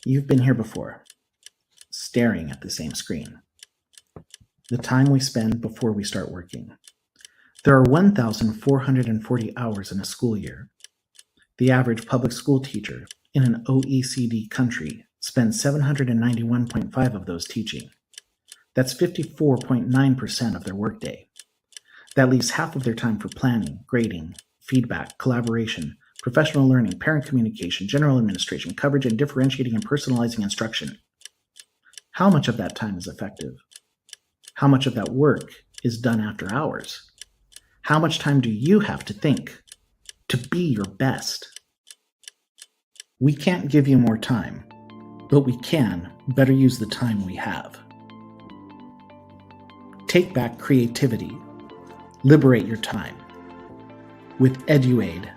You've been here before, staring at the same screen. The time we spend before we start working. There are 1,440 hours in a school year. The average public school teacher in an OECD country spends 791.5 of those teaching. That's 54.9% of their workday. That leaves half of their time for planning, grading, feedback, collaboration, professional learning, parent communication, general administration, coverage, and differentiating and personalizing instruction. How much of that time is effective? How much of that work is done after hours? How much time do you have to think, to be your best? We can't give you more time, but we can better use the time we have. Take back creativity. Liberate your time with eduaid.ai.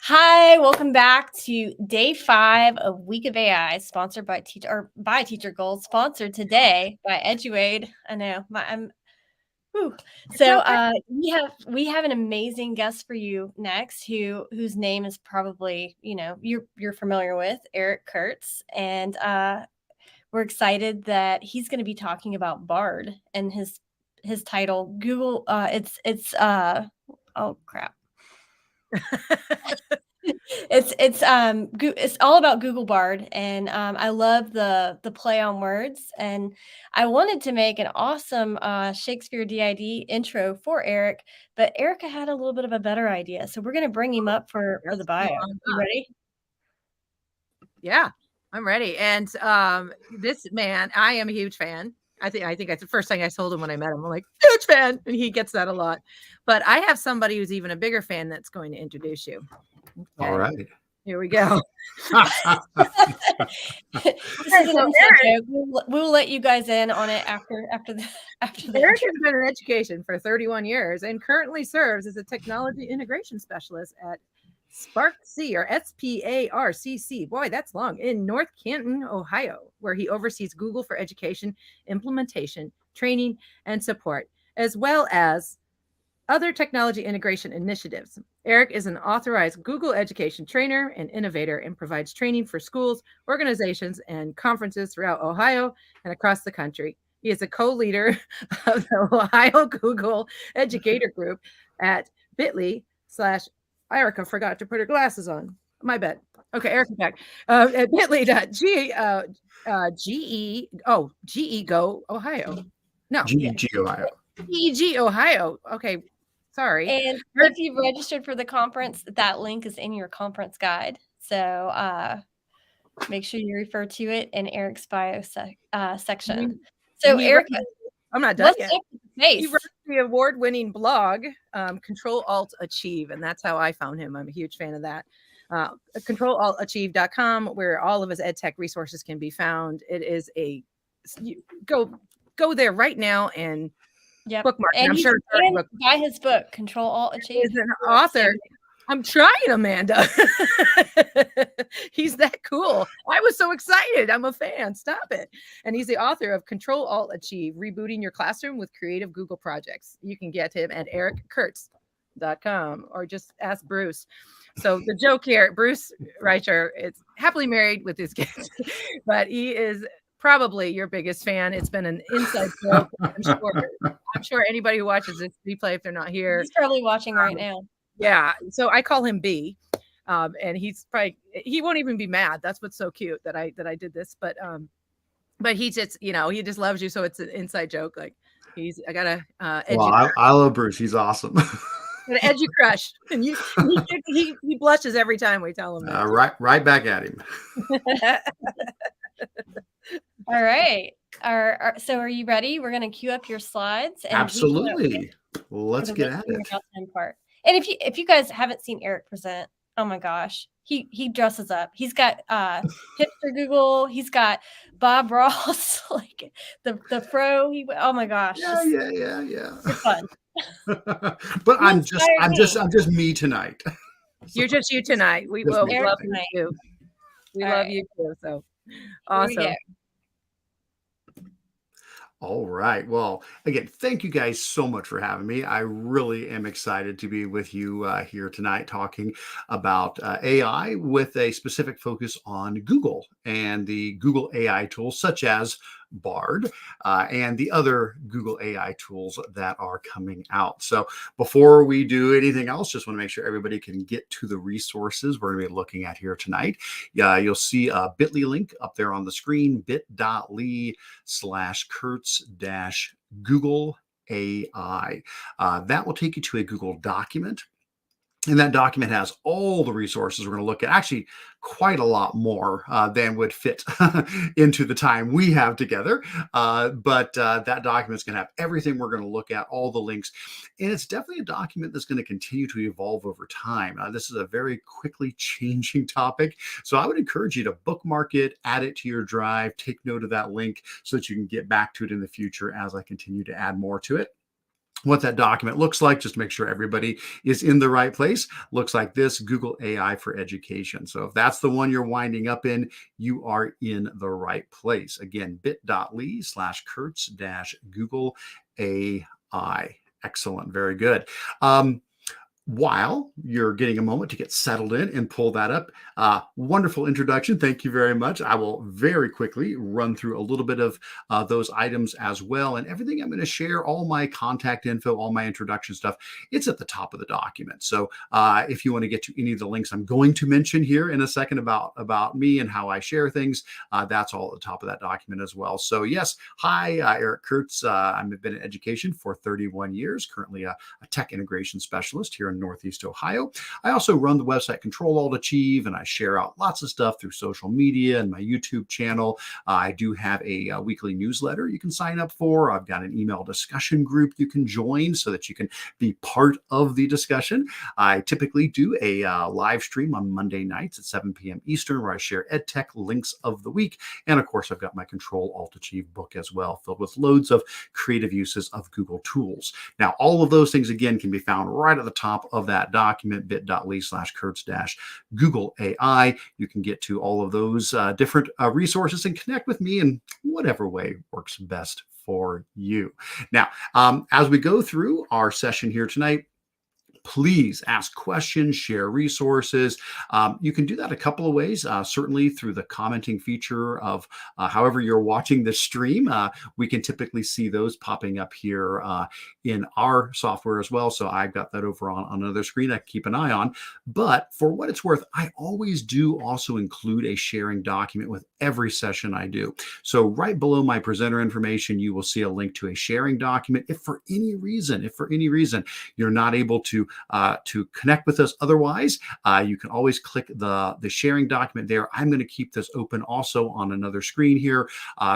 Hi, welcome back to day 5 of Week of AI, sponsored by Teacher Gold, sponsored today by Eduaid. I know, So we have an amazing guest for you next, whose name is probably you're familiar with, Eric Curts, and we're excited that he's going to be talking about Bard and his title. Google, it's oh crap. It's all about Google Bard, and I love the play on words, and I wanted to make an awesome Shakespeare DID intro for Eric, but Erica had a little bit of a better idea, so we're going to bring him up for the bio. You ready? Yeah, I'm ready. And this man, I am a huge fan. I think that's the first thing I told him when I met him. I'm like, huge fan, and he gets that a lot. But I have somebody who's even a bigger fan that's going to introduce you. Okay. All right. Here we go. We'll let you guys in on it after the Eric has been in education for 31 years and currently serves as a technology integration specialist at SPARCC, or SPARCC. Boy, that's long. In North Canton, Ohio, where he oversees Google for Education implementation, training, and support, as well as other technology integration initiatives. Eric is an authorized Google education trainer and innovator and provides training for schools, organizations, and conferences throughout Ohio and across the country. He is a co-leader of the Ohio Google Educator Group at bit.ly/ Erica forgot to put her glasses on. My bad. Okay, Erica back. At bit.ly.ge Go Ohio. No. GEG Ohio. GEG Ohio. Okay, sorry. And if you've registered for the conference, that link is in your conference guide. So make sure you refer to it in Eric's bio section. So Eric, I'm not done yet. He wrote the award-winning blog, Control-Alt-Achieve, and that's how I found him. I'm a huge fan of that. Control-Alt-Achieve.com, where all of his ed tech resources can be found. It is go there right now and bookmark. And I'm sure buy his book, Control-Alt-Achieve. He's an author. I'm trying, Amanda. He's that cool. I was so excited. I'm a fan. Stop it. And he's the author of Control-Alt-Achieve, Rebooting Your Classroom with Creative Google Projects. You can get him at ericcurts.com or just ask Bruce. So the joke here, Bruce Reicher is happily married with his kids, but he is probably your biggest fan. It's been an inside joke. I'm sure anybody who watches this replay, if they're not here, he's probably watching right now. Yeah, so I call him B, and he won't even be mad. That's what's so cute that I did this, but he just he just loves you, so it's an inside joke. Like I got a I love Bruce. He's awesome. An edgy crush, and he blushes every time we tell him that. Right back at him. All right. So are you ready? We're going to queue up your slides. And absolutely. Let's get at it. Part. And if you guys haven't seen Eric present, oh my gosh, he dresses up. He's got hipster Google. He's got Bob Ross, like the fro. Oh my gosh. Yeah. It's fun. But I'm just me tonight. You're just you tonight. We love you. We love you too. So awesome. All right. Well, again, thank you guys so much for having me. I really am excited to be with you here tonight talking about AI with a specific focus on Google and the Google AI tools such as Bard and the other Google AI tools that are coming out. So before we do anything else, just want to make sure everybody can get to the resources we're going to be looking at here tonight. You'll see a bit.ly link up there on the screen, bit.ly/Curts Google AI. That will take you to a Google document. And that document has all the resources we're going to look at, actually quite a lot more than would fit into the time we have together. But that document is going to have everything we're going to look at, all the links. And it's definitely a document that's going to continue to evolve over time. This is a very quickly changing topic. So I would encourage you to bookmark it, add it to your drive, take note of that link so that you can get back to it in the future as I continue to add more to it. What that document looks like, just to make sure everybody is in the right place, looks like this: Google AI for Education. So if that's the one you're winding up in, you are in the right place. Again, bit.ly/Curts Google AI. Excellent. Very good. While you're getting a moment to get settled in and pull that up, wonderful introduction. Thank you very much. I will very quickly run through a little bit of those items as well. And everything I'm going to share, all my contact info, all my introduction stuff, it's at the top of the document. So if you want to get to any of the links I'm going to mention here in a second about me and how I share things, that's all at the top of that document as well. So yes, hi, Eric Curts. I've been in education for 31 years, currently a tech integration specialist here in Northeast Ohio. I also run the website Control Alt Achieve, and I share out lots of stuff through social media and my YouTube channel. I do have a weekly newsletter you can sign up for. I've got an email discussion group you can join so that you can be part of the discussion. I typically do a live stream on Monday nights at 7 p.m. Eastern where I share EdTech links of the week. And of course, I've got my Control Alt Achieve book as well, filled with loads of creative uses of Google tools. Now, all of those things, again, can be found right at the top of that document, bit.ly/Curts Google AI. You can get to all of those different resources and connect with me in whatever way works best for you. Now, as we go through our session here tonight, please ask questions, share resources. You can do that a couple of ways, certainly through the commenting feature of however you're watching the stream. We can typically see those popping up here in our software as well. So I've got that over on another screen I keep an eye on. But for what it's worth, I always do also include a sharing document with every session I do. So right below my presenter information, you will see a link to a sharing document. If for any reason you're not able to connect with us otherwise, you can always click the sharing document there. I'm going to keep this open also on another screen here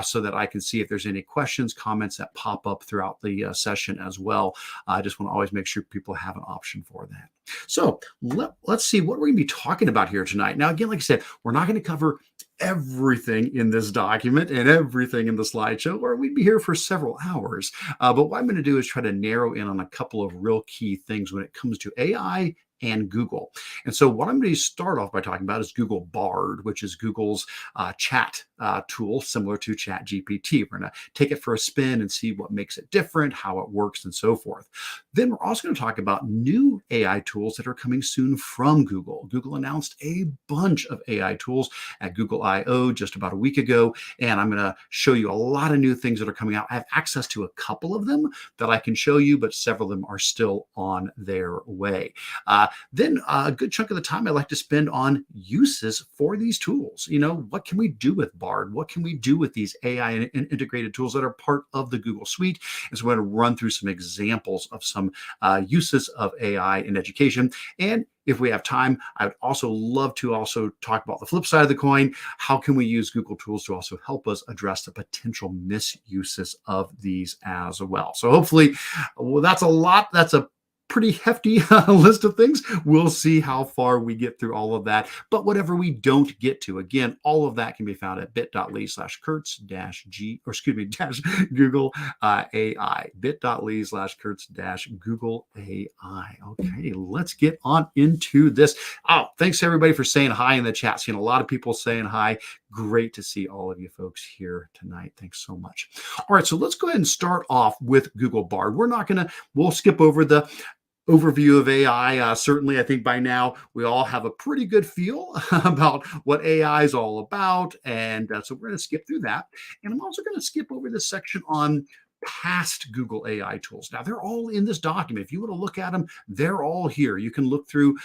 so that I can see if there's any questions, comments that pop up throughout the session as well. I just want to always make sure people have an option for that. So let's see what we're going to be talking about here tonight. Now, again, like I said, we're not going to cover everything in this document and everything in the slideshow, or we'd be here for several hours. But what I'm going to do is try to narrow in on a couple of real key things when it comes to AI and Google. And so what I'm going to start off by talking about is Google Bard, which is Google's chat tool similar to ChatGPT. We're going to take it for a spin and see what makes it different, how it works, and so forth. Then we're also going to talk about new AI tools that are coming soon from Google. Google announced a bunch of AI tools at Google I/O just about a week ago, and I'm going to show you a lot of new things that are coming out. I have access to a couple of them that I can show you, but several of them are still on their way. Then a good chunk of the time I like to spend on uses for these tools. You know, what can we do with Bard? What can we do with these AI and integrated tools that are part of the Google Suite? And so we're going to run through some examples of some uses of AI in education. And if we have time, I would also love to also talk about the flip side of the coin. How can we use Google tools to also help us address the potential misuses of these as well? So hopefully, well, that's a lot. That's a pretty hefty list of things. We'll see how far we get through all of that. But whatever we don't get to, again, all of that can be found at bit.ly/Curts Google AI. bit.ly/Curts Google AI. Okay, let's get on into this. Oh, thanks everybody for saying hi in the chat. Seeing a lot of people saying hi. Great to see all of you folks here tonight. Thanks so much. All right, so let's go ahead and start off with Google Bard. We'll skip over the overview of AI. Certainly, I think by now we all have a pretty good feel about what AI is all about. And so we're going to skip through that. And I'm also going to skip over this section on past Google AI tools. Now, they're all in this document. If you want to look at them, they're all here. You can look through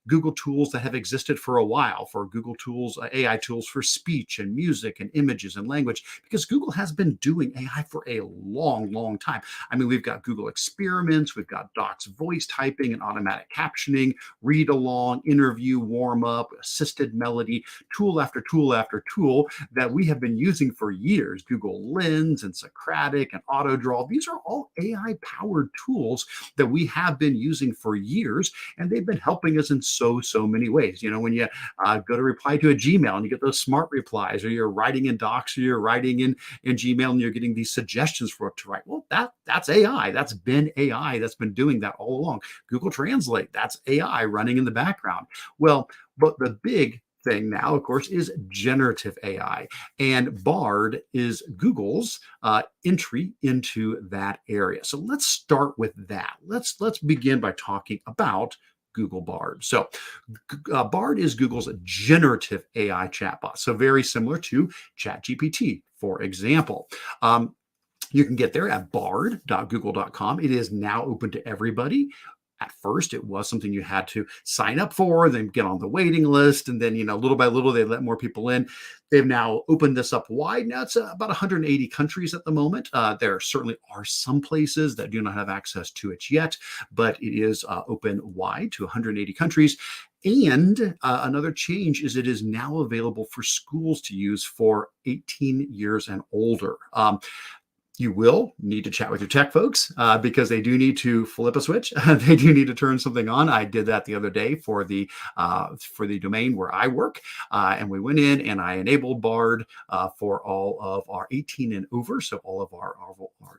Google tools that have existed for a while, for Google tools, AI tools for speech and music and images and language, because Google has been doing AI for a long, long time. I mean, we've got Google Experiments, we've got Doc's voice typing and automatic captioning, read along, interview, warm up, assisted melody, tool after tool after tool that we have been using for years. Google Lens and Socratic and AutoDraw. These are all AI powered tools that we have been using for years, and they've been helping us in so many ways. You know, when you go to reply to a Gmail and you get those smart replies, or you're writing in Docs, or you're writing in Gmail and you're getting these suggestions for what to write. Well, that's AI. That's been AI that's been doing that all along. Google Translate, that's AI running in the background. Well, but the big thing now, of course, is generative AI, and Bard is Google's entry into that area. So let's start with that. Let's begin by talking about Google Bard. So Bard is Google's generative AI chatbot. So very similar to ChatGPT, for example. You can get there at bard.google.com. It is now open to everybody. At first, it was something you had to sign up for, then get on the waiting list, and then, you know, little by little, they let more people in. They've now opened this up wide. Now it's about 180 countries at the moment. There certainly are some places that do not have access to it yet, but it is open wide to 180 countries. And another change is it is now available for schools to use for 18 years and older. You will need to chat with your tech folks because they do need to flip a switch. They do need to turn something on. I did that the other day for the domain where I work, and we went in and I enabled Bard for all of our 18 and over, so all of our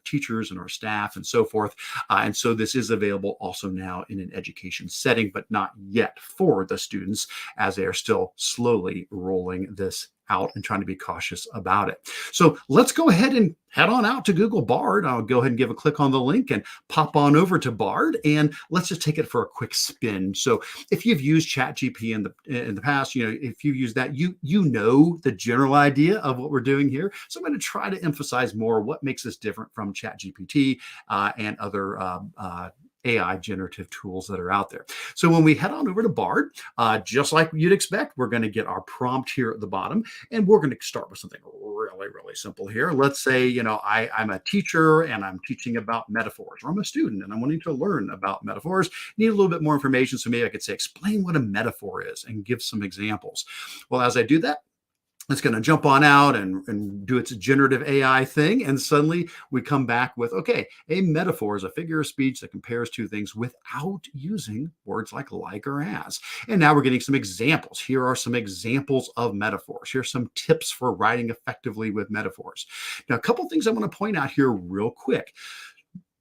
teachers and our staff and so forth. And so this is available also now in an education setting, but not yet for the students, as they are still slowly rolling this out and trying to be cautious about it. So let's go ahead and head on out to Google Bard. I'll go ahead and give a click on the link and pop on over to Bard, and let's just take it for a quick spin. So if you've used ChatGPT in the past, you know, if you use that, you know the general idea of what we're doing here. So I'm going to try to emphasize more what makes this different from ChatGPT and other AI generative tools that are out there. So when we head on over to Bard, just like you'd expect, we're going to get our prompt here at the bottom, and we're going to start with something really simple here. Let's say, you know, I'm a teacher and I'm teaching about metaphors, or I'm a student and I'm wanting to learn about metaphors. Need a little bit more information, so maybe I could say, explain what a metaphor is and give some examples. Well, as I do that, it's going to jump on out and do its generative AI thing. And suddenly we come back with, okay, a metaphor is a figure of speech that compares two things without using words like or as. And now we're getting some examples. Here are some examples of metaphors. Here's some tips for writing effectively with metaphors. Now, a couple things I want to point out here real quick.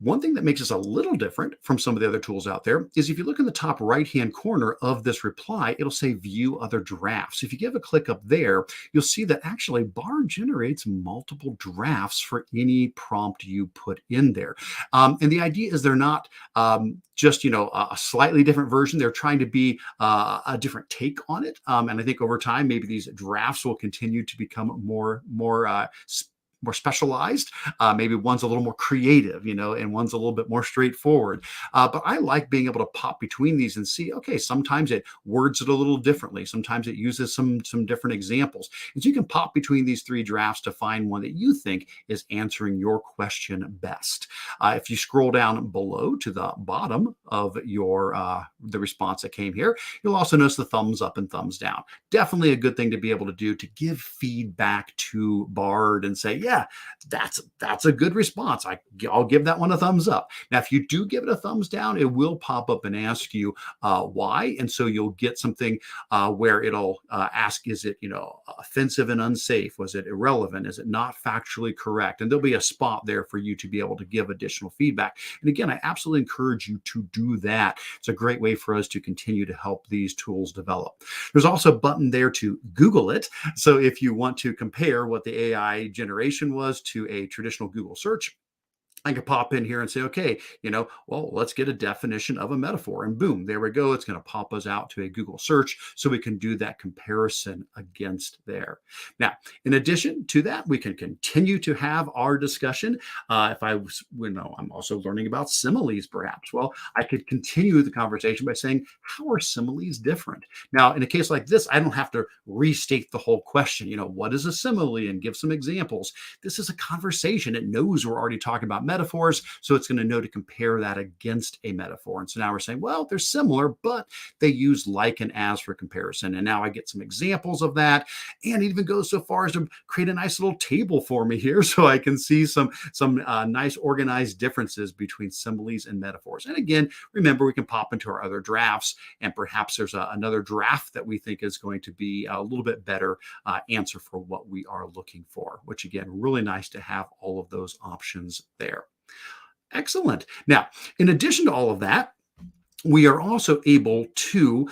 One thing that makes us a little different from some of the other tools out there is if you look in the top right-hand corner of this reply, it'll say view other drafts. If you give a click up there, you'll see that actually Bard generates multiple drafts for any prompt you put in there. And the idea is they're not just, you know, a slightly different version. They're trying to be a different take on it. And I think over time, maybe these drafts will continue to become more specialized. Maybe one's a little more creative, you know, and one's a little bit more straightforward. But I like being able to pop between these and see, okay, sometimes it words it a little differently. Sometimes it uses some different examples. And so you can pop between these three drafts to find one that you think is answering your question best. If you scroll down below to the bottom of your the response that came here, you'll also notice the thumbs up and thumbs down. Definitely a good thing to be able to do to give feedback to Bard and say, yeah, that's a good response. I'll give that one a thumbs up. Now, if you do give it a thumbs down, it will pop up and ask you why. And so you'll get something where it'll ask, is it, offensive and unsafe? Was it irrelevant? Is it not factually correct? And there'll be a spot there for you to be able to give additional feedback. And again, I absolutely encourage you to do that. It's a great way for us to continue to help these tools develop. There's also a button there to Google it. So if you want to compare what the AI generation was to a traditional Google search, I could pop in here and say, okay, well, let's get a definition of a metaphor. And boom, there we go. It's going to pop us out to a Google search so we can do that comparison against there. Now, in addition to that, we can continue to have our discussion. If I was, I'm also learning about similes, perhaps. Well, I could continue the conversation by saying, how are similes different? Now, in a case like this, I don't have to restate the whole question. What is a simile, and give some examples. This is a conversation. It knows we're already talking about metaphors, so it's going to know to compare that against a metaphor. And so now we're saying, well, they're similar, but they use like and as for comparison. And now I get some examples of that, and it even goes so far as to create a nice little table for me here, so I can see some nice organized differences between similes and metaphors. And again, remember, we can pop into our other drafts, and perhaps there's another draft that we think is going to be a little bit better answer for what we are looking for, which again, really nice to have all of those options there. Excellent. Now, in addition to all of that, we are also able to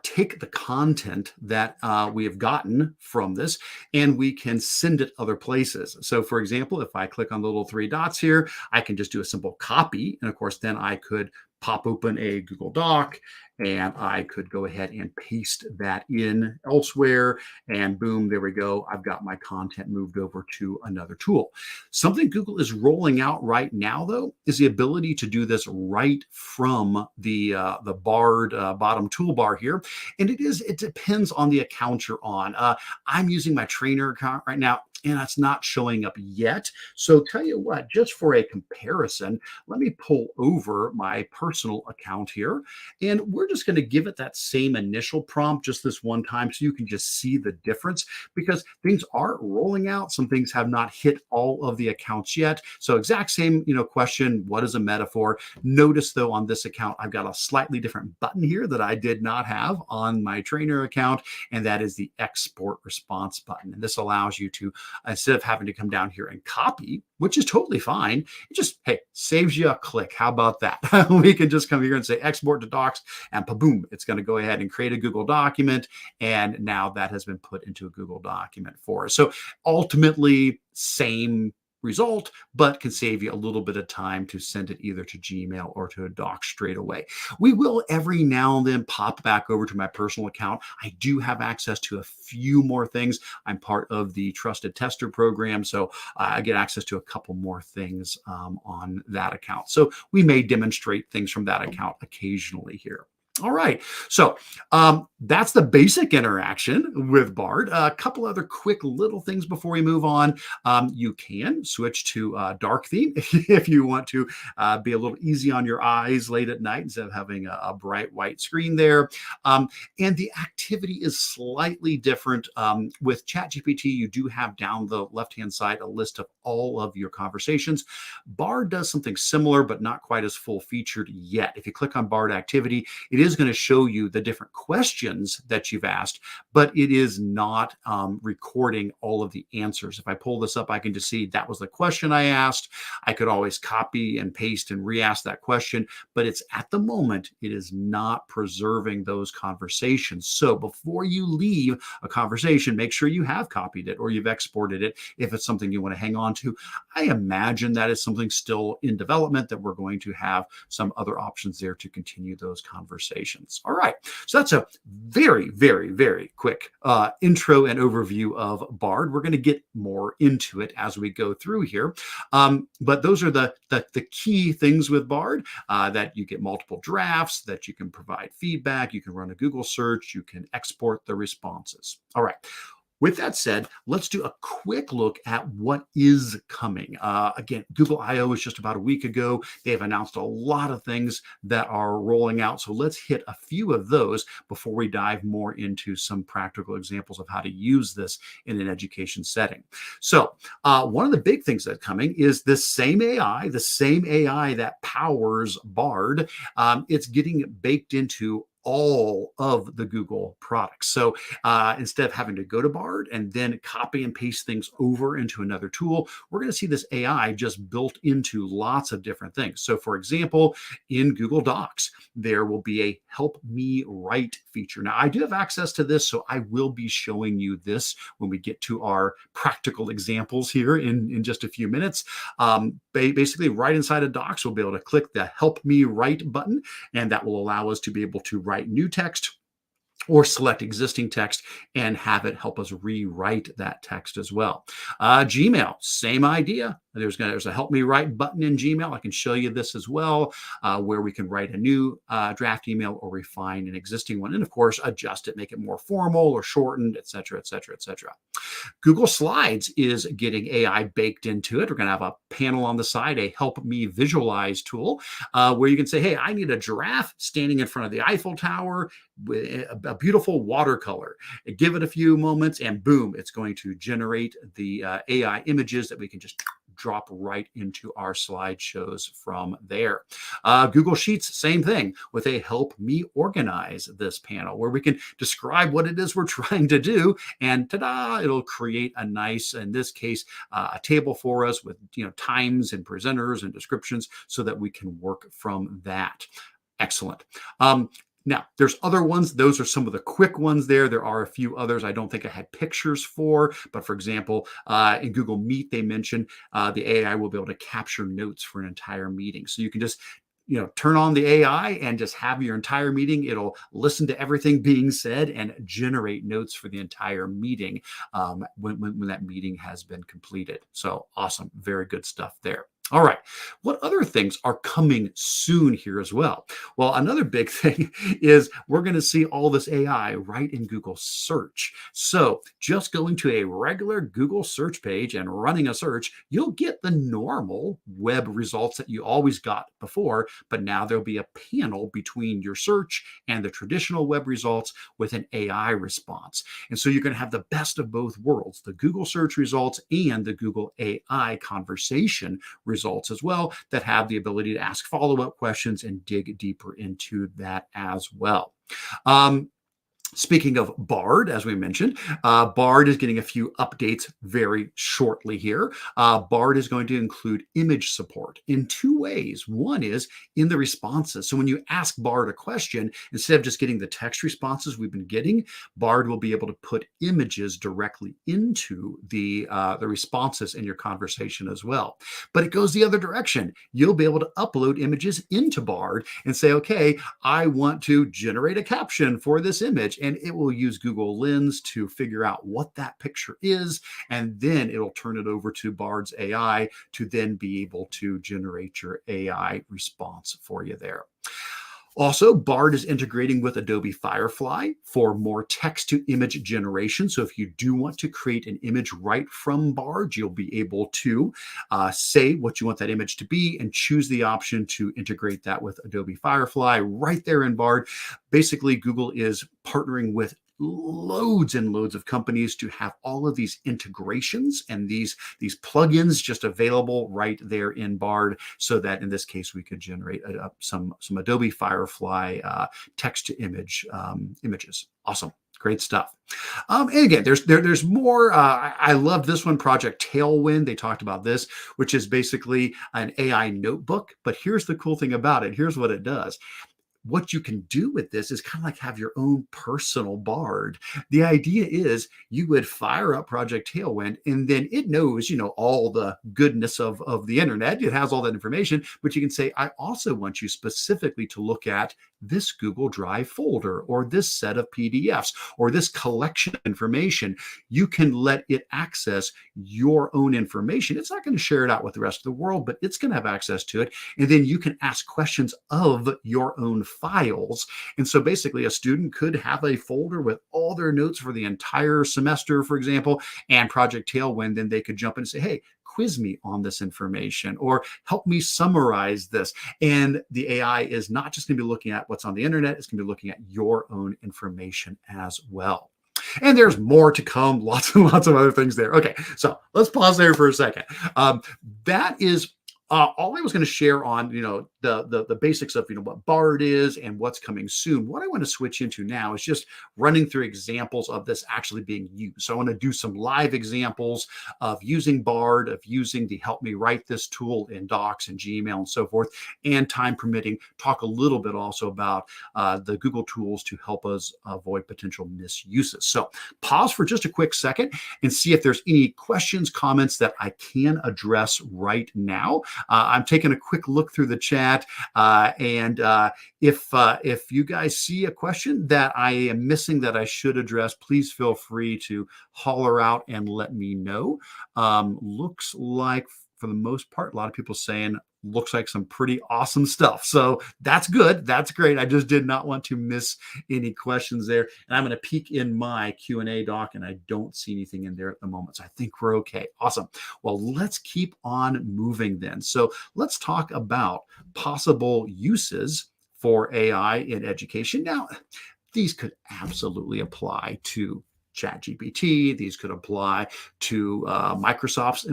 take the content that we have gotten from this, and we can send it other places. So for example, if I click on the little three dots here, I can just do a simple copy. And of course, then I could pop open a Google Doc, and I could go ahead and paste that in elsewhere, and boom, there we go. I've got my content moved over to another tool. Something Google is rolling out right now, though, is the ability to do this right from the Bard bottom toolbar here. And it depends on the account you're on. I'm using my trainer account right now, and it's not showing up yet. So tell you what, just for a comparison, let me pull over my personal account here, and we're just going to give it that same initial prompt just this one time so you can just see the difference, because things are rolling out. Some things have not hit all of the accounts yet. So exact same, question, what is a metaphor? Notice though, on this account, I've got a slightly different button here that I did not have on my trainer account, and that is the export response button. And this allows you to, instead of having to come down here and copy, which is totally fine, it just, hey, saves you a click. How about that? We can just come here and say export to docs, and boom, it's going to go ahead and create a Google document. And now that has been put into a Google document for us. So ultimately, same result, but can save you a little bit of time to send it either to Gmail or to a doc straight away. We will every now and then pop back over to my personal account. I do have access to a few more things. I'm part of the Trusted Tester program, so I get access to a couple more things on that account. So we may demonstrate things from that account occasionally here. All right, so that's the basic interaction with Bard. A couple other quick little things before we move on. You can switch to dark theme if you want to be a little easy on your eyes late at night instead of having a bright white screen there. And the activity is slightly different. With ChatGPT, you do have down the left-hand side a list of all of your conversations. Bard does something similar, but not quite as full-featured yet. If you click on Bard Activity, it is going to show you the different questions that you've asked, but it is not recording all of the answers. If I pull this up, I can just see that was the question I asked. I could always copy and paste and re-ask that question, but it's at the moment, it is not preserving those conversations. So before you leave a conversation, make sure you have copied it or you've exported it if it's something you want to hang on to. I imagine that is something still in development, that we're going to have some other options there to continue those conversations. All right, so that's a very, very, very quick intro and overview of Bard. We're going to get more into it as we go through here, but those are the key things with Bard, that you get multiple drafts, that you can provide feedback, you can run a Google search, you can export the responses. All right. With that said, let's do a quick look at what is coming. Again, Google I/O was just about a week ago. They have announced a lot of things that are rolling out. So let's hit a few of those before we dive more into some practical examples of how to use this in an education setting. So one of the big things that's coming is this same AI, the same AI that powers Bard. It's getting baked into all of the Google products. So instead of having to go to Bard and then copy and paste things over into another tool, we're going to see this AI just built into lots of different things. So for example, in Google Docs, there will be a help me write feature. Now I do have access to this, so I will be showing you this when we get to our practical examples here in just a few minutes. Basically right inside of Docs, we'll be able to click the help me write button, and that will allow us to be able to write new text or select existing text and have it help us rewrite that text as well. Gmail, same idea. There's a help me write button in Gmail. I can show you this as well, where we can write a new draft email or refine an existing one. And of course, adjust it, make it more formal or shortened, et cetera, et cetera, et cetera. Google Slides is getting AI baked into it. We're going to have a panel on the side, a help me visualize tool, where you can say, hey, I need a giraffe standing in front of the Eiffel Tower with a beautiful watercolor. Give it a few moments and boom, it's going to generate the AI images that we can just drop right into our slideshows from there. Google Sheets, same thing with a help me organize this panel where we can describe what it is we're trying to do, and ta-da, it'll create a nice, in this case, a table for us with times and presenters and descriptions so that we can work from that. Excellent. Now, there's other ones. Those are some of the quick ones there. There are a few others I don't think I had pictures for. But for example, in Google Meet, they mentioned the AI will be able to capture notes for an entire meeting. So you can just turn on the AI and just have your entire meeting. It'll listen to everything being said and generate notes for the entire meeting when that meeting has been completed. So awesome. Very good stuff there. All right. What other things are coming soon here as well? Well, another big thing is we're going to see all this AI right in Google search. So just going to a regular Google search page and running a search, you'll get the normal web results that you always got before, but now there'll be a panel between your search and the traditional web results with an AI response. And so you're going to have the best of both worlds, the Google search results and the Google AI conversation results as well, that have the ability to ask follow-up questions and dig deeper into that as well. Speaking of Bard, as we mentioned, Bard is getting a few updates very shortly here. Bard is going to include image support in two ways. One is in the responses. So when you ask Bard a question, instead of just getting the text responses we've been getting, Bard will be able to put images directly into the responses in your conversation as well. But it goes the other direction. You'll be able to upload images into Bard and say, okay, I want to generate a caption for this image. And it will use Google Lens to figure out what that picture is. And then it'll turn it over to Bard's AI to then be able to generate your AI response for you there. Also, Bard is integrating with Adobe Firefly for more text-to-image generation. So if you do want to create an image right from Bard, you'll be able to say what you want that image to be and choose the option to integrate that with Adobe Firefly right there in Bard. Basically, Google is partnering with loads and loads of companies to have all of these integrations and these plugins just available right there in Bard, so that in this case we could generate some Adobe Firefly text-to-image images. Awesome. Great stuff. And again, there's more. I loved this one, Project Tailwind. They talked about this, which is basically an AI notebook. But here's the cool thing about it. Here's what it does. What you can do with this is kind of like have your own personal Bard. The idea is you would fire up Project Tailwind, and then it knows, all the goodness of the internet. It has all that information, but you can say, I also want you specifically to look at this Google Drive folder or this set of PDFs or this collection of information. You can let it access your own information. It's not going to share it out with the rest of the world, but it's going to have access to it. And then you can ask questions of your own files. And so basically a student could have a folder with all their notes for the entire semester, for example, and Project Tailwind, then they could jump in and say, hey, quiz me on this information or help me summarize this. And the AI is not just going to be looking at what's on the internet, it's going to be looking at your own information as well. And there's more to come, lots and lots of other things there. Okay, so let's pause there for a second. That is all I was going to share on, the basics of, what BARD is and what's coming soon. What I want to switch into now is just running through examples of this actually being used. So I want to do some live examples of using BARD, of using the Help Me Write This tool in Docs and Gmail and so forth, and time permitting, talk a little bit also about the Google tools to help us avoid potential misuses. So pause for just a quick second and see if there's any questions, comments that I can address right now. I'm taking a quick look through the chat, and if you guys see a question that I am missing that I should address, please feel free to holler out and let me know. Looks like for the most part, a lot of people saying looks like some pretty awesome stuff. So that's good. That's great. I just did not want to miss any questions there. And I'm going to peek in my Q&A doc, and I don't see anything in there at the moment. So I think we're okay. Awesome. Well, let's keep on moving then. So let's talk about possible uses for AI in education. Now, these could absolutely apply to ChatGPT. These could apply to Microsoft's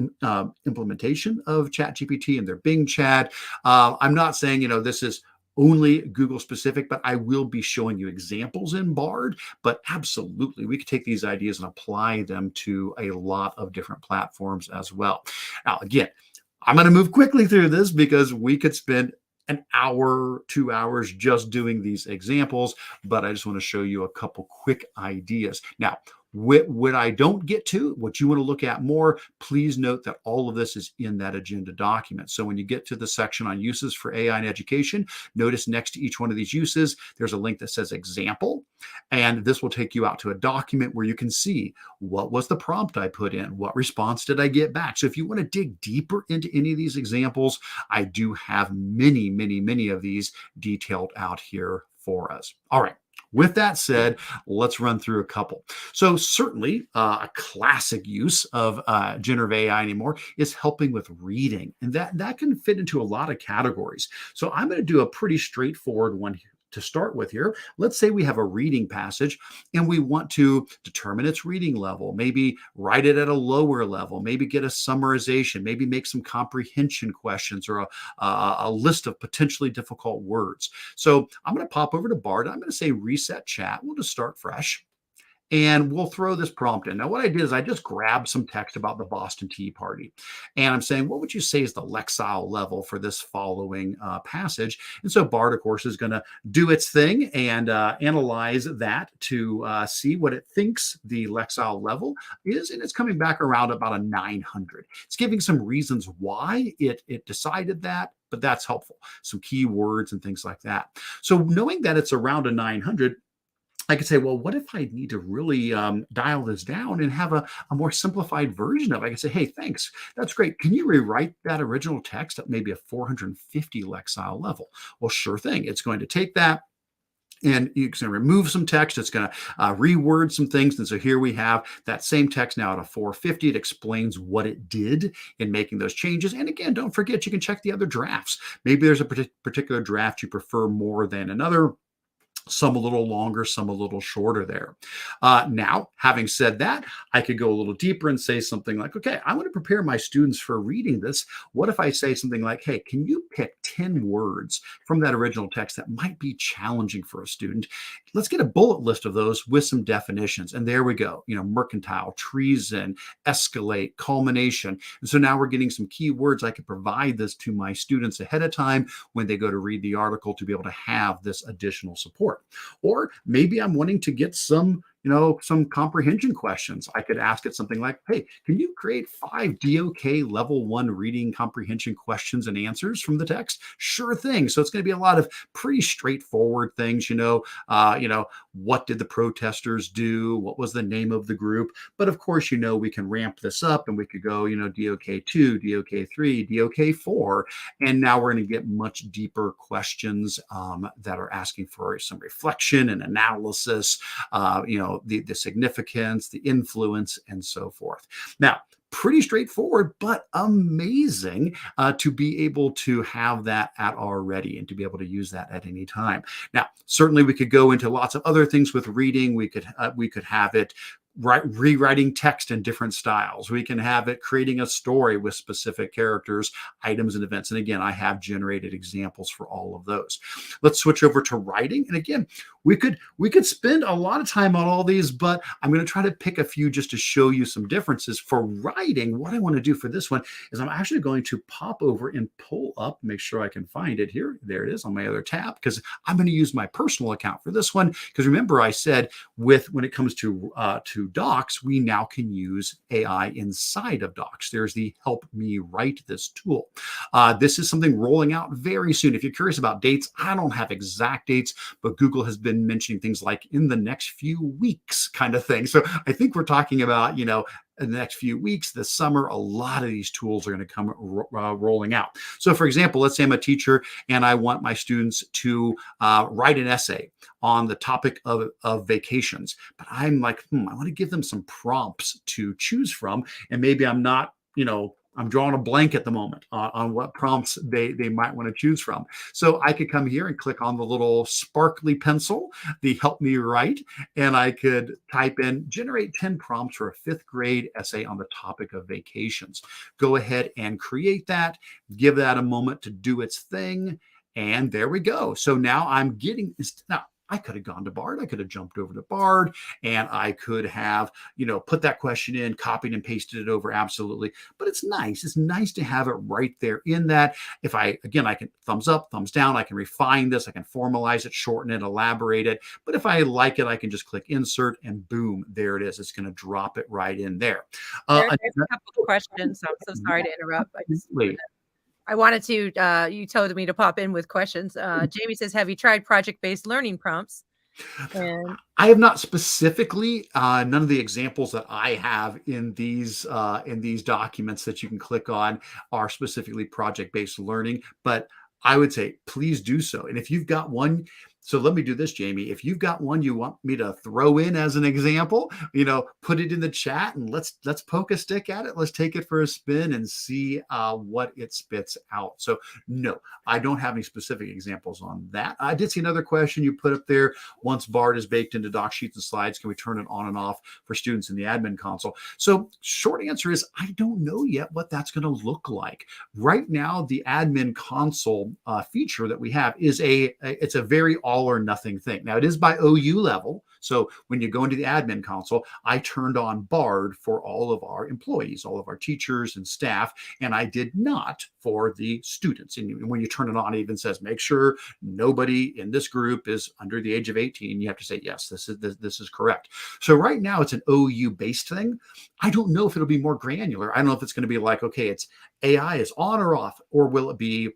implementation of ChatGPT and their Bing chat. I'm not saying, this is only Google specific, but I will be showing you examples in BARD. But absolutely, we could take these ideas and apply them to a lot of different platforms as well. Now, again, I'm going to move quickly through this because we could spend an hour, 2 hours just doing these examples, but I just want to show you a couple quick ideas. Now, what I don't get to, what you want to look at more, please note that all of this is in that agenda document. So when you get to the section on uses for AI in education, notice next to each one of these uses, there's a link that says example. And this will take you out to a document where you can see what was the prompt I put in, what response did I get back. So if you want to dig deeper into any of these examples, I do have many, many, many of these detailed out here for us. All right. With that said, let's run through a couple. So certainly a classic use of generative AI anymore is helping with reading. And that can fit into a lot of categories. So I'm going to do a pretty straightforward one here to start with here. Let's say we have a reading passage and we want to determine its reading level, maybe write it at a lower level, maybe get a summarization, maybe make some comprehension questions or a list of potentially difficult words. So I'm going to pop over to BARD. I'm going to say reset chat. We'll just start fresh. And we'll throw this prompt in. Now, what I did is I just grabbed some text about the Boston Tea Party. And I'm saying, what would you say is the Lexile level for this following passage? And so BARD, of course, is going to do its thing and analyze that to see what it thinks the Lexile level is. And it's coming back around about a 900. It's giving some reasons why it decided that, but that's helpful. Some keywords and things like that. So knowing that it's around a 900, I could say, well, what if I need to really dial this down and have a more simplified version of it? I could say, hey, thanks. That's great. Can you rewrite that original text at maybe a 450 Lexile level? Well, sure thing. It's going to take that. And you can remove some text. It's going to reword some things. And so here we have that same text now at a 450. It explains what it did in making those changes. And again, don't forget, you can check the other drafts. Maybe there's a particular draft you prefer more than another. Some a little longer, some a little shorter there. Now, having said that, I could go a little deeper and say something like, okay, I want to prepare my students for reading this. What if I say something like, hey, can you pick 10 words from that original text that might be challenging for a student? Let's get a bullet list of those with some definitions. And there we go, mercantile, treason, escalate, culmination. And so now we're getting some keywords. I can provide this to my students ahead of time when they go to read the article to be able to have this additional support. Or maybe I'm wanting to get some some comprehension questions. I could ask it something like, hey, can you create 5 DOK level 1 reading comprehension questions and answers from the text? Sure thing. So it's going to be a lot of pretty straightforward things, what did the protesters do? What was the name of the group? But of course, we can ramp this up and we could go, DOK2, DOK3, DOK4. And now we're going to get much deeper questions that are asking for some reflection and analysis, the significance, the influence, and so forth. Now, pretty straightforward, but amazing to be able to have that at our ready and to be able to use that at any time. Now, certainly we could go into lots of other things with reading. We could have it rewriting text in different styles. We can have it creating a story with specific characters, items, and events. And again, I have generated examples for all of those. Let's switch over to writing. And again, we could spend a lot of time on all these, but I'm going to try to pick a few just to show you some differences. For writing, what I want to do for this one is I'm actually going to pop over and pull up, make sure I can find it here. There it is on my other tab, because I'm going to use my personal account for this one. Because remember, I said when it comes to Docs, we now can use AI inside of Docs. There's the Help Me Write This tool. This is something rolling out very soon. If you're curious about dates, I don't have exact dates, but Google has been mentioning things like in the next few weeks kind of thing. So I think we're talking about, in the next few weeks, this summer, a lot of these tools are going to come rolling out. So for example, let's say I'm a teacher and I want my students to write an essay on the topic of vacations, but I'm like, I want to give them some prompts to choose from. And maybe I'm not, I'm drawing a blank at the moment on what prompts they might want to choose from. So I could come here and click on the little sparkly pencil, the Help Me Write, and I could type in, generate 10 prompts for a 5th grade essay on the topic of vacations. Go ahead and create that, give that a moment to do its thing, and there we go. So now I'm getting, now I could have gone to Bard. I could have jumped over to Bard and I could have, put that question in, copied and pasted it over. Absolutely. But it's nice. It's nice to have it right there in that. If I can thumbs up, thumbs down. I can refine this. I can formalize it, shorten it, elaborate it. But if I like it, I can just click insert and boom, there it is. It's going to drop it right in there. There's a couple of questions. So I'm so sorry to interrupt. I wanted to, you told me to pop in with questions. Jamie says, have you tried project-based learning prompts? And I have not specifically, none of the examples that I have in these documents that you can click on are specifically project-based learning, but I would say, please do so. And if you've got one, so let me do this, Jamie. If you've got one you want me to throw in as an example, put it in the chat and let's poke a stick at it. Let's take it for a spin and see what it spits out. So no, I don't have any specific examples on that. I did see another question you put up there. Once Bard is baked into doc sheets and slides, can we turn it on and off for students in the admin console? So short answer is I don't know yet what that's going to look like. Right now, the admin console feature that we have is it's a very all or nothing thing. Now it is by OU level. So when you go into the admin console, I turned on Bard for all of our employees, all of our teachers and staff, and I did not for the students. And when you turn it on, it even says, make sure nobody in this group is under the age of 18. You have to say, yes, this is correct. So right now it's an OU based thing. I don't know if it'll be more granular. I don't know if it's going to be like, okay, it's AI is on or off, or will it be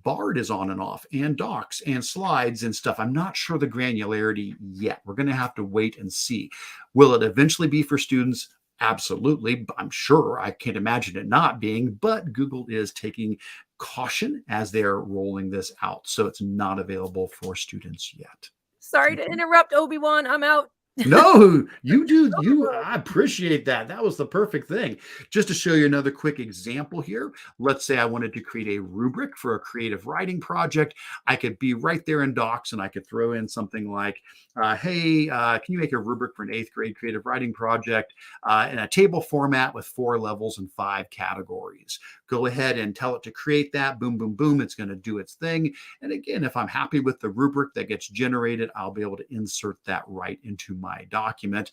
Bard is on and off, and docs and slides and stuff. I'm not sure the granularity yet. We're going to have to wait and see. Will it eventually be for students? Absolutely. I'm sure. I can't imagine it not being, but Google is taking caution as they're rolling this out. So it's not available for students yet. Sorry to interrupt, Obi-Wan. I'm out. No, you do. I appreciate that. That was the perfect thing. Just to show you another quick example here. Let's say I wanted to create a rubric for a creative writing project. I could be right there in Docs and I could throw in something like, hey, can you make a rubric for an 8th grade creative writing project in a table format with 4 levels and 5 categories? Go ahead and tell it to create that. Boom, boom, boom. It's going to do its thing. And again, if I'm happy with the rubric that gets generated, I'll be able to insert that right into my document.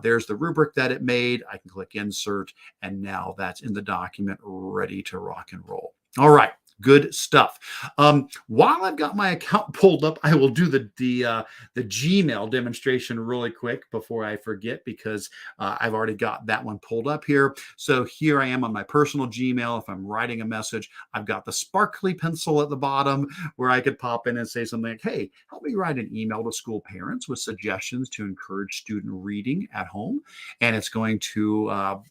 There's the rubric that it made. I can click insert, and now that's in the document ready to rock and roll. All right. Good stuff. While I've got my account pulled up, I will do the Gmail demonstration really quick before I forget, because I've already got that one pulled up here. So here I am on my personal Gmail. If I'm writing a message, I've got the sparkly pencil at the bottom where I could pop in and say something like, hey, help me write an email to school parents with suggestions to encourage student reading at home. And it's going to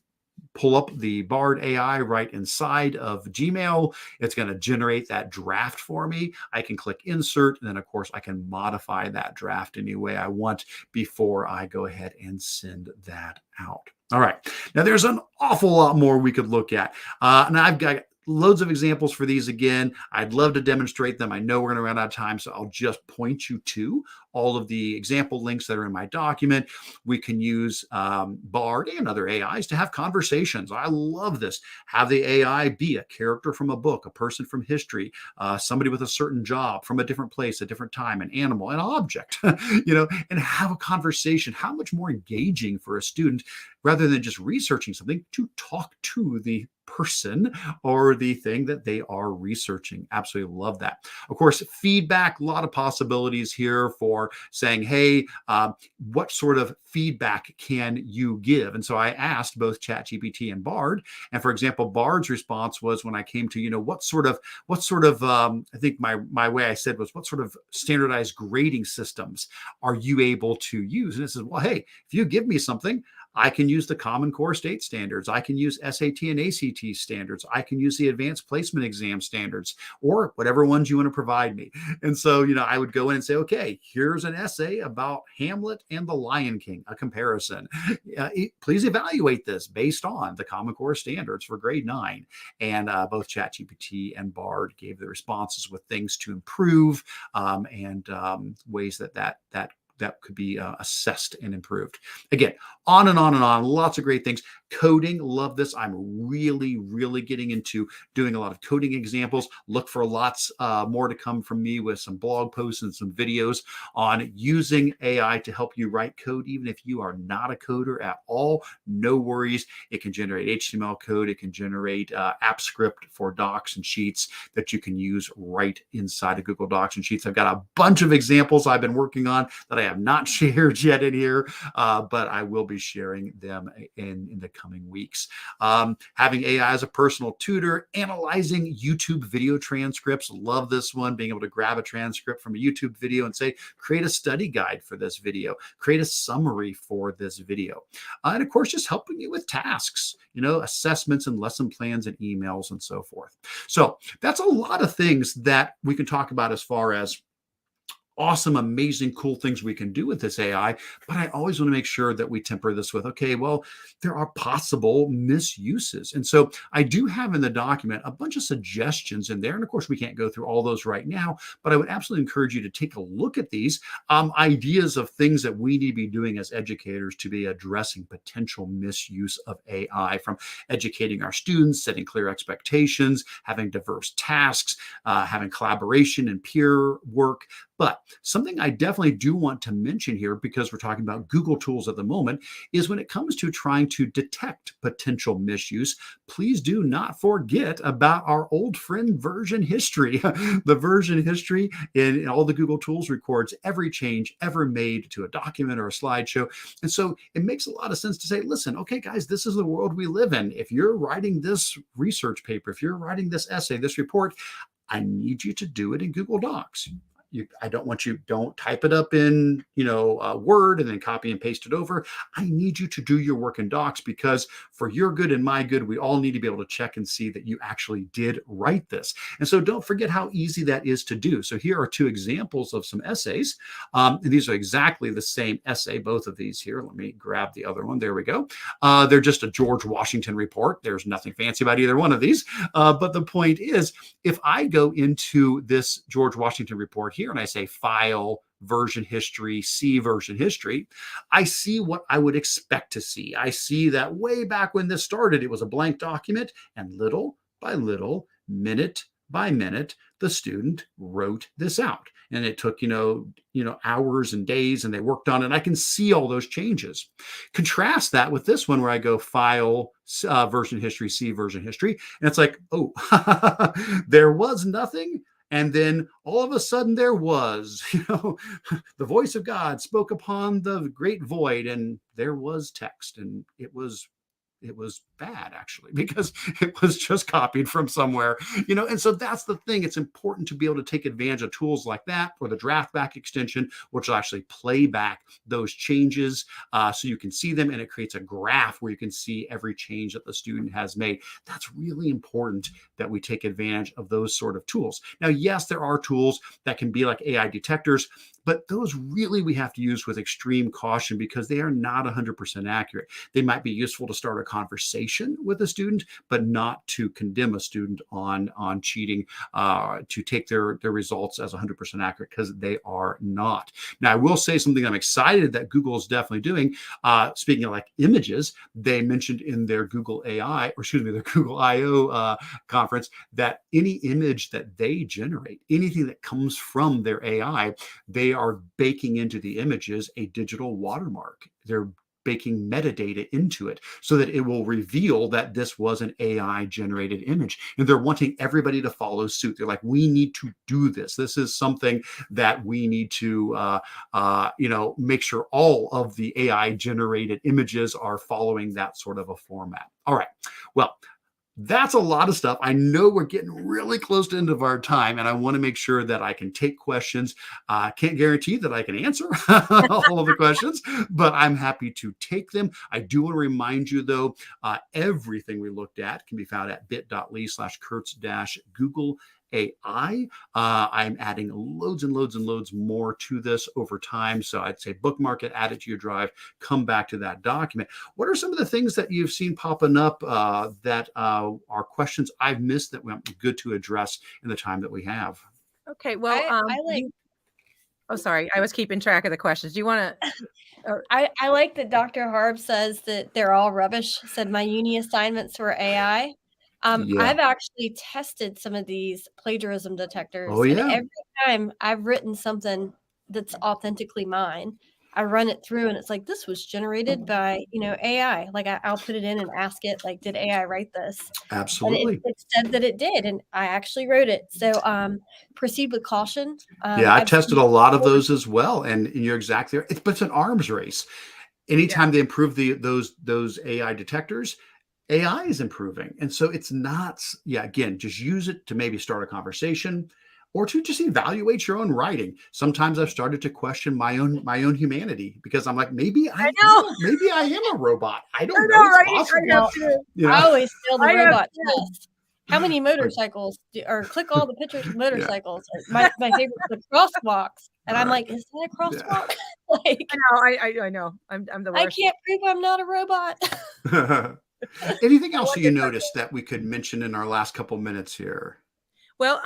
pull up the Bard AI right inside of Gmail. It's going to generate that draft for me. I can click insert, and then of course I can modify that draft any way I want before I go ahead and send that out. All right. Now there's an awful lot more we could look at. And I've got loads of examples for these again. I'd love to demonstrate them. I know we're going to run out of time, so I'll just point you to all of the example links that are in my document. We can use Bard and other AIs to have conversations. I love this. Have the AI be a character from a book, a person from history, somebody with a certain job from a different place, a different time, an animal, an object, and have a conversation. How much more engaging for a student, rather than just researching something, to talk to the person or the thing that they are researching. Absolutely love that. Of course, feedback, a lot of possibilities here for saying, hey, what sort of feedback can you give? And so I asked both ChatGPT and Bard. And for example, Bard's response was, when I came to, what sort of, I think my way I said was, what sort of standardized grading systems are you able to use? And it says, well, hey, if you give me something, I can use the Common Core state standards. I can use SAT and ACT standards. I can use the advanced placement exam standards, or whatever ones you want to provide me. And so, I would go in and say, okay, here's an essay about Hamlet and the Lion King, a comparison. Please evaluate this based on the Common Core standards for grade 9. And both ChatGPT and Bard gave the responses with things to improve, and ways that could be assessed and improved. Again, on and on and on, lots of great things. Coding, love this. I'm really, really getting into doing a lot of coding examples. Look for lots more to come from me with some blog posts and some videos on using AI to help you write code. Even if you are not a coder at all, no worries. It can generate HTML code. It can generate app script for docs and sheets that you can use right inside of Google Docs and Sheets. I've got a bunch of examples I've been working on that I have not shared yet in here, but I will be sharing them in the coming weeks. Having AI as a personal tutor, analyzing YouTube video transcripts. Love this one, being able to grab a transcript from a YouTube video and say, create a study guide for this video, create a summary for this video. And of course, just helping you with tasks, assessments and lesson plans and emails and so forth. So that's a lot of things that we can talk about as far as awesome, amazing, cool things we can do with this AI. But I always want to make sure that we temper this with, okay, well, there are possible misuses. And so I do have in the document a bunch of suggestions in there. And of course, we can't go through all those right now, but I would absolutely encourage you to take a look at these ideas of things that we need to be doing as educators to be addressing potential misuse of AI, from educating our students, setting clear expectations, having diverse tasks, having collaboration and peer work. But something I definitely do want to mention here, because we're talking about Google tools at the moment, is when it comes to trying to detect potential misuse, please do not forget about our old friend version history. The version history in all the Google tools records every change ever made to a document or a slideshow. And so it makes a lot of sense to say, listen, okay, guys, this is the world we live in. If you're writing this research paper, if you're writing this essay, this report, I need you to do it in Google Docs. I don't want you, don't type it up in, Word and then copy and paste it over. I need you to do your work in Docs, because for your good and my good, we all need to be able to check and see that you actually did write this. And so don't forget how easy that is to do. So here are two examples of some essays. And these are exactly the same essay, both of these here. Let me grab the other one. There we go. They're just a George Washington report. There's nothing fancy about either one of these. But the point is, if I go into this George Washington report here and I say file, version history, see version history, I see what I would expect to see. I see that way back when this started, it was a blank document, and little by little, minute by minute, the student wrote this out. And it took, hours and days, and they worked on it. And I can see all those changes. Contrast that with this one where I go file, version history, see version history. And it's like, oh, there was nothing. And then all of a sudden there was, the voice of God spoke upon the great void, and there was text, and it was bad, actually, because it was just copied from somewhere, and so that's the thing. It's important to be able to take advantage of tools like that, or the draft back extension, which will actually play back those changes, so you can see them, and it creates a graph where you can see every change that the student has made. That's really important, that we take advantage of those sort of tools. Now, yes, there are tools that can be like AI detectors, but those really we have to use with extreme caution, because they are not 100% accurate. They might be useful to start a conversation with a student, but not to condemn a student on cheating, to take their results as 100% accurate, because they are not. Now, I will say something I'm excited that Google is definitely doing. Speaking of like images, they mentioned in their Google their Google I/O conference, that any image that they generate, anything that comes from their AI, they are baking into the images a digital watermark. They're baking metadata into it so that it will reveal that this was an AI generated image. And they're wanting everybody to follow suit. They're like, we need to do this. This is something that we need to, make sure all of the AI generated images are following that sort of a format. All right. Well, that's a lot of stuff. I know we're getting really close to the end of our time, and I want to make sure that I can take questions. I can't guarantee that I can answer all of the questions, but I'm happy to take them. I do want to remind you, though, everything we looked at can be found at bit.ly/Curts-Google AI. I'm adding loads and loads and loads more to this over time. So I'd say bookmark it, add it to your drive, come back to that document. What are some of the things that you've seen popping up that are questions I've missed that would be good to address in the time that we have? Okay, well, I like oh, sorry, I was keeping track of the questions. Do you want to? I like that Dr. Harb says that they're all rubbish. Said my uni assignments were AI. Yeah. I've actually tested some of these plagiarism detectors, Oh, and yeah. every time I've written something that's authentically mine, I run it through, and it's like, this was generated by AI. Like I'll put it in and ask it, like, did AI write this? And Absolutely. it said that it did, and I actually wrote it. So proceed with caution. Yeah, I've tested a lot of seen- those as well, and you're exactly right. But it's an arms race. Anytime they improve those AI detectors, AI is improving. And so it's not, again, just use it to maybe start a conversation, or to just evaluate your own writing. Sometimes I've started to question my own humanity, because I'm like, maybe I am a robot. I don't know. It's possible. I always fail the I have robot test. How many motorcycles or click all the pictures of motorcycles? My favorite is the crosswalks. And I'm like, is that a crosswalk? Like, I know. I'm the worst. I can't prove I'm not a robot. Anything else you noticed that we could mention in our last couple minutes here? Well,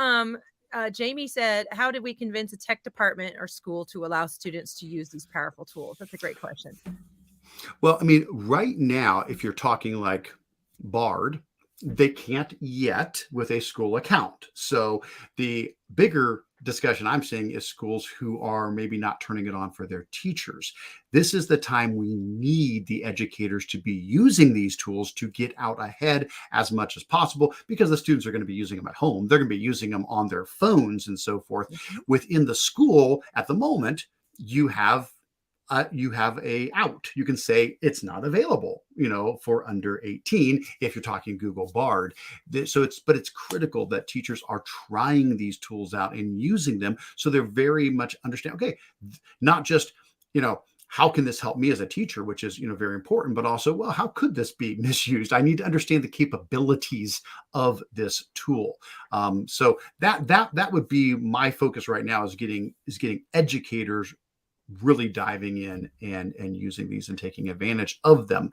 Jamie said, how did we convince a tech department or school to allow students to use these powerful tools? That's a great question. Well, I mean, right now, if you're talking like Bard, they can't yet with a school account. So the bigger discussion I'm seeing is schools who are maybe not turning it on for their teachers. This is the time we need the educators to be using these tools to get out ahead as much as possible, because the students are going to be using them at home. They're going to be using them on their phones and so forth. Within the school at the moment, you have a out. You can say it's not available, for under 18 if you're talking Google Bard. So it's critical that teachers are trying these tools out and using them, so they're very much understand. Okay, not just how can this help me as a teacher, which is very important, but also, well, how could this be misused? I need to understand the capabilities of this tool. So that would be my focus right now, is getting educators really diving in and using these and taking advantage of them.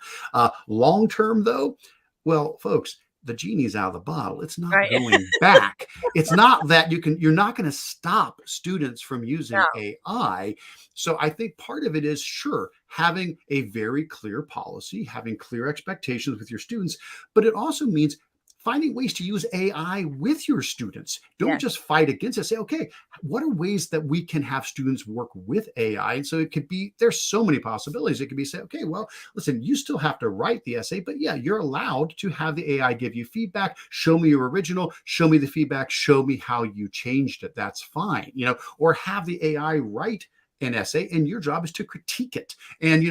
Long term, though, well, folks, the genie's out of the bottle. It's not going back. It's not that you're not going to stop students from using AI. So I think part of it is, sure, having a very clear policy, having clear expectations with your students, but it also means finding ways to use AI with your students. Don't Yeah. just fight against it. Say, okay, what are ways that we can have students work with AI? And so it could be, there's so many possibilities. It could be say, okay, well, listen, you still have to write the essay, but yeah, you're allowed to have the AI give you feedback. Show me your original, show me the feedback, show me how you changed it. That's fine, or have the AI write an essay and your job is to critique it and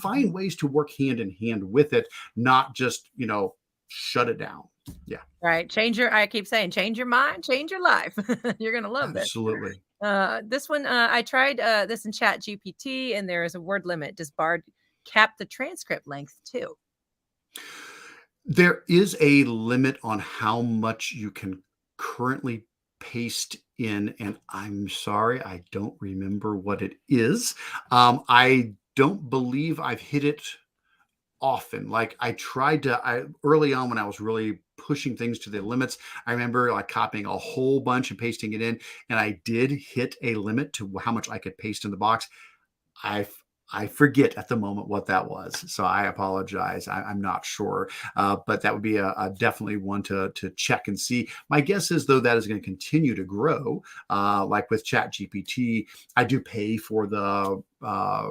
find ways to work hand in hand with it, not just shut it down. Yeah, Right. I keep saying, change your mind, change your life. You're going to love this. absolutely. This one, I tried this in Chat GPT, and there is a word limit. Does Bard cap the transcript length too? There is a limit on how much you can currently paste in, and I'm sorry, I don't remember what it is. I don't believe I've hit it often. Like I tried to, early on when I was really pushing things to the limits, I remember like copying a whole bunch and pasting it in, and I did hit a limit to how much I could paste in the box. I forget at the moment what that was, so I apologize. I'm not sure, but that would be a definitely one to check and see. My guess is though that is going to continue to grow. Like with Chat GPT, I do pay for the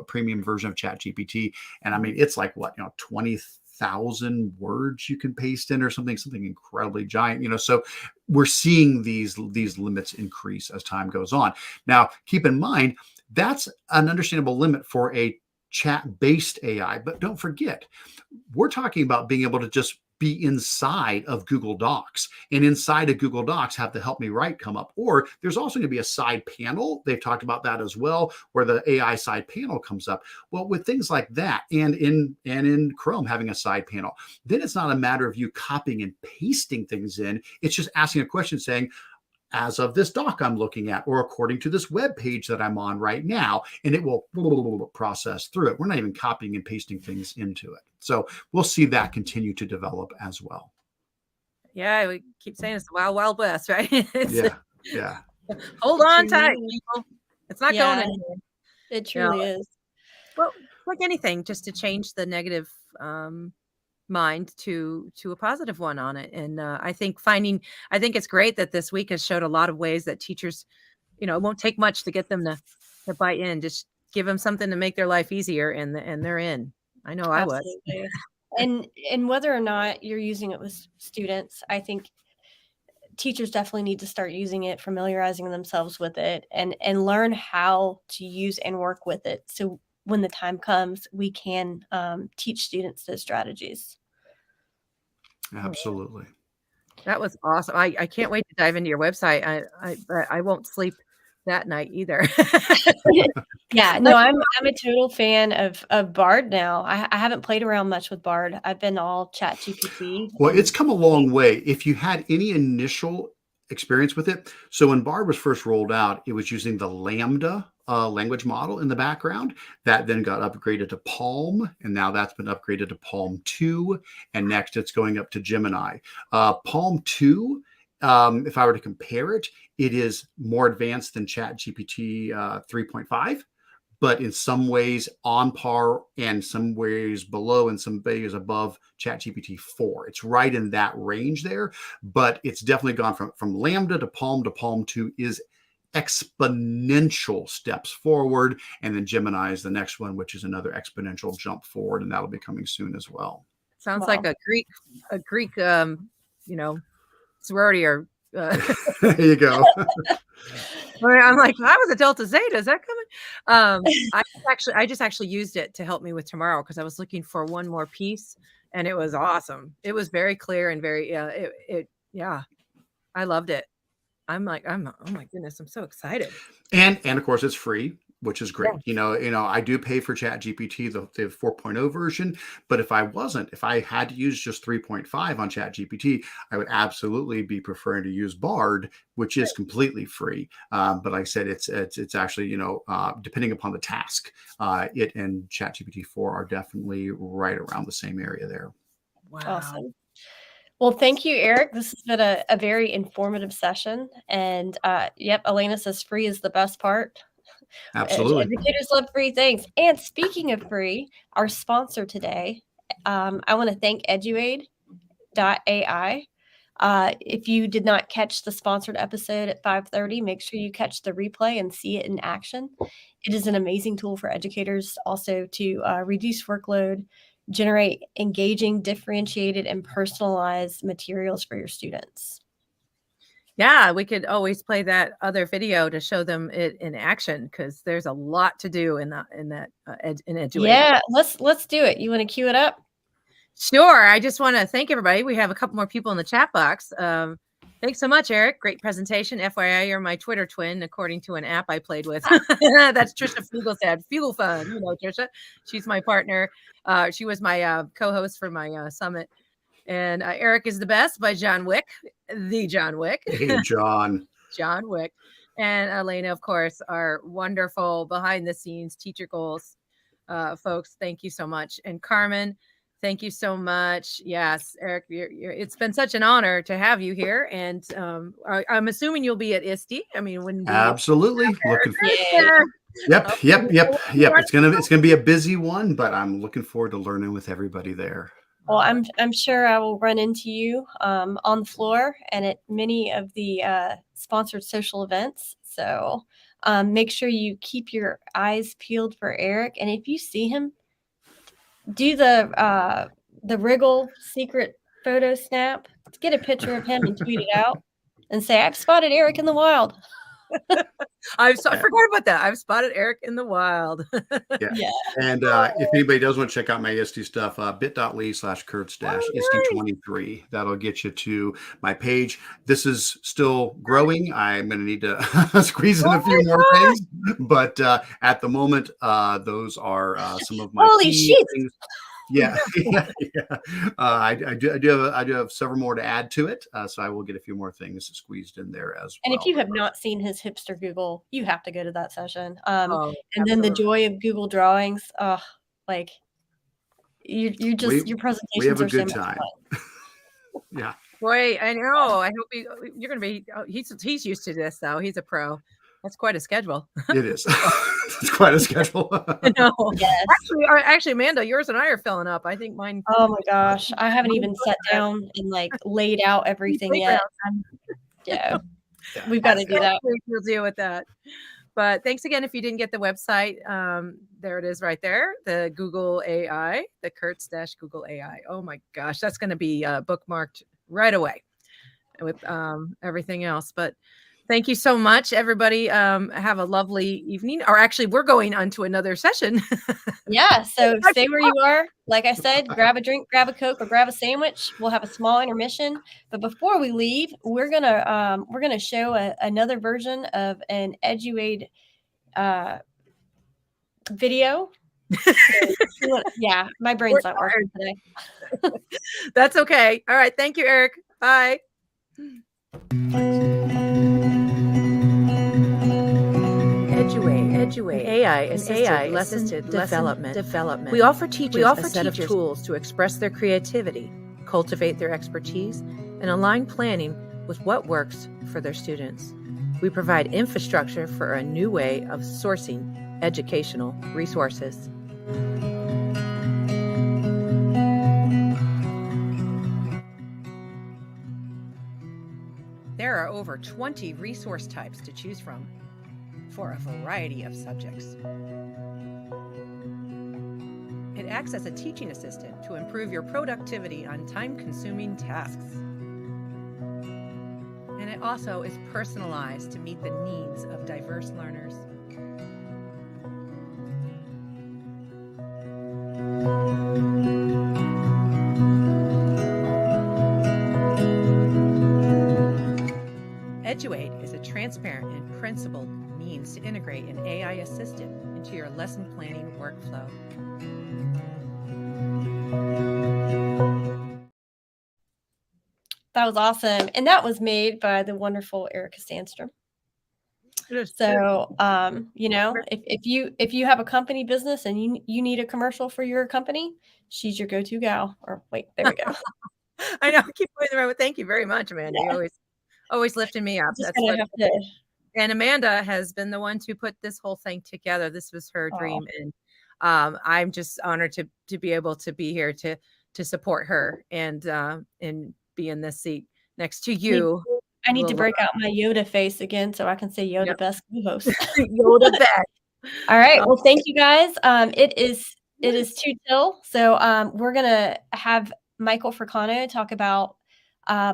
premium version of Chat GPT, and I mean it's like what 20,000 words you can paste in or something incredibly giant. So we're seeing these limits increase as time goes on. Now keep in mind that's an understandable limit for a chat-based AI, but don't forget, we're talking about being able to just be inside of Google Docs, and inside of Google Docs have the help me write come up, or there's also going to be a side panel. They've talked about that as well, where the AI side panel comes up. Well, with things like that, and in Chrome having a side panel, then it's not a matter of you copying and pasting things in. It's just asking a question saying, as of this doc I'm looking at, or according to this web page that I'm on right now, and it will process through it. We're not even copying and pasting things into it. So we'll see that continue to develop as well. Yeah, we keep saying it's the wild, wild west, right? Yeah. Hold on tight, people. It's not going Yeah, anywhere. it truly is. Well, like anything, just to change the negative mind to a positive one on it. And I think it's great that this week has showed a lot of ways that teachers, it won't take much to get them to buy in. Just give them something to make their life easier, and they're in. I know I was. Absolutely. And whether or not you're using it with students, I think teachers definitely need to start using it, familiarizing themselves with it, and learn how to use and work with it. So when the time comes, we can teach students those strategies. Absolutely. That was awesome. I can't wait to dive into your website. I won't sleep that night either. Yeah, no, I'm a total fan of Bard now. I haven't played around much with Bard. I've been all Chat GPT. Well, it's come a long way. If you had any initial experience with it, so when Bard was first rolled out, it was using the Lambda language model in the background. That then got upgraded to Palm, and now that's been upgraded to Palm 2, and next it's going up to Gemini. Palm 2, if I were to compare it, it is more advanced than ChatGPT 3.5. But in some ways on par, and some ways below, and some ways above ChatGPT 4. It's right in that range there, but it's definitely gone from Lambda to Palm 2 is exponential steps forward. And then Gemini is the next one, which is another exponential jump forward, and that'll be coming soon as well. Sounds like a Greek, sorority or. There you go. I'm like, I was a Delta Zeta. Is that coming? I just actually used it to help me with tomorrow, because I was looking for one more piece, and it was awesome. It was very clear and very, I loved it. I'm like, oh my goodness, I'm so excited. And of course it's free, which is great. Yeah. I do pay for ChatGPT, the 4.0 version, but if I had to use just 3.5 on ChatGPT, I would absolutely be preferring to use Bard, which is completely free. But like I said, it's actually, depending upon the task, it and ChatGPT 4 are definitely right around the same area there. Wow. Awesome. Well, thank you, Eric. This has been a very informative session. And Elena says free is the best part. Absolutely. Educators love free things. And speaking of free, our sponsor today, I want to thank Eduaid.ai. If you did not catch the sponsored episode at 5:30, make sure you catch the replay and see it in action. It is an amazing tool for educators also to reduce workload, generate engaging, differentiated, and personalized materials for your students. Yeah, we could always play that other video to show them it in action, because there's a lot to do in Eduate. Yeah, let's do it. You want to cue it up? Sure. I just want to thank everybody. We have a couple more people in the chat box. Thanks so much, Eric. Great presentation. FYI, you're my Twitter twin, according to an app I played with. That's Trisha Fugelstad. Fugelfun. You know, Trisha. She's my partner. She was my co-host for my summit. And Eric is the Best by John Wick, the John Wick. Hey, John. John Wick. And Elena, of course, our wonderful behind the scenes teacher goals folks. Thank you so much. And Carmen, thank you so much. Yes, Eric, it's been such an honor to have you here. And I'm assuming you'll be at ISTE. I mean, when Absolutely. Looking Yeah. Yep. It's gonna be a busy one, but I'm looking forward to learning with everybody there. Well, I'm sure I will run into you on the floor and at many of the sponsored social events. So make sure you keep your eyes peeled for Eric. And if you see him, do the Wriggle secret photo snap. Get a picture of him and tweet it out and say, "I've spotted Eric in the wild." I forgot about that. I've spotted Eric in the wild. Yeah. And if anybody does want to check out my ISTE stuff, bit.ly/Curts-ISTE23. That'll get you to my page. This is still growing. I'm going to need to squeeze in a few more things. But at the moment, those are some of my Holy key shit. things. Yeah. I do have several more to add to it. So I will get a few more things squeezed in there as well. And if you have not seen his hipster Google, you have to go to that session. And absolutely. then the joy of Google Drawings. Like you just your presentations we have a are good so much time. fun. Yeah. Boy, I know. I hope you're going to be. He's used to this though. He's a pro. That's quite a schedule. It is. It's quite a schedule. No. Yes. Actually, Amanda, yours and I are filling up. I think mine. Oh my gosh, I haven't even sat down and like laid out everything yet. Yeah, we've got to do that. We'll deal with that. But thanks again. If you didn't get the website, there it is right there. The Google AI, the Curts-Google AI. Oh my gosh, that's going to be bookmarked right away with everything else. But thank you so much, everybody. Have a lovely evening. Or actually, we're going on to another session. Yeah, so stay where you are. Like I said, grab a drink, grab a Coke, or grab a sandwich. We'll have a small intermission. But before we leave, we're gonna show another version of an Eduade video. Yeah, my brain's not working today. That's okay. All right. Thank you, Eric. Bye. Eduade, AI-assisted development. We offer teachers a set of tools to express their creativity, cultivate their expertise, and align planning with what works for their students. We provide infrastructure for a new way of sourcing educational resources. There are over 20 resource types to choose from for a variety of subjects. It acts as a teaching assistant to improve your productivity on time-consuming tasks. And it also is personalized to meet the needs of diverse learners. Eduade is a transparent and principled means to integrate an AI assistant into your lesson planning workflow. That was awesome. And that was made by the wonderful Erica Sandstrom. So, if you have a company business and you need a commercial for your company, she's your go-to gal. Or wait, there we go. I know. I keep going the right way. Thank you very much, Amanda. Yeah. You always lifting me up. That's what And Amanda has been the one to put this whole thing together. This was her dream. And I'm just honored to be able to be here to support her and be in this seat. next to you. I need to Little- break out my Yoda face again so I can say Yoda Yep. best co-host. Yoda back. All right. Well, thank you guys. It is 2 till. So we're gonna have Michael Fricano talk about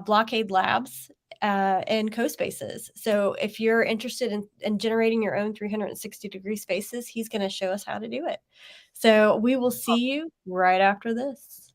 Blockade Labs and CoSpaces. So if you're interested in generating your own 360-degree spaces, he's going to show us how to do it. So we will see you right after this.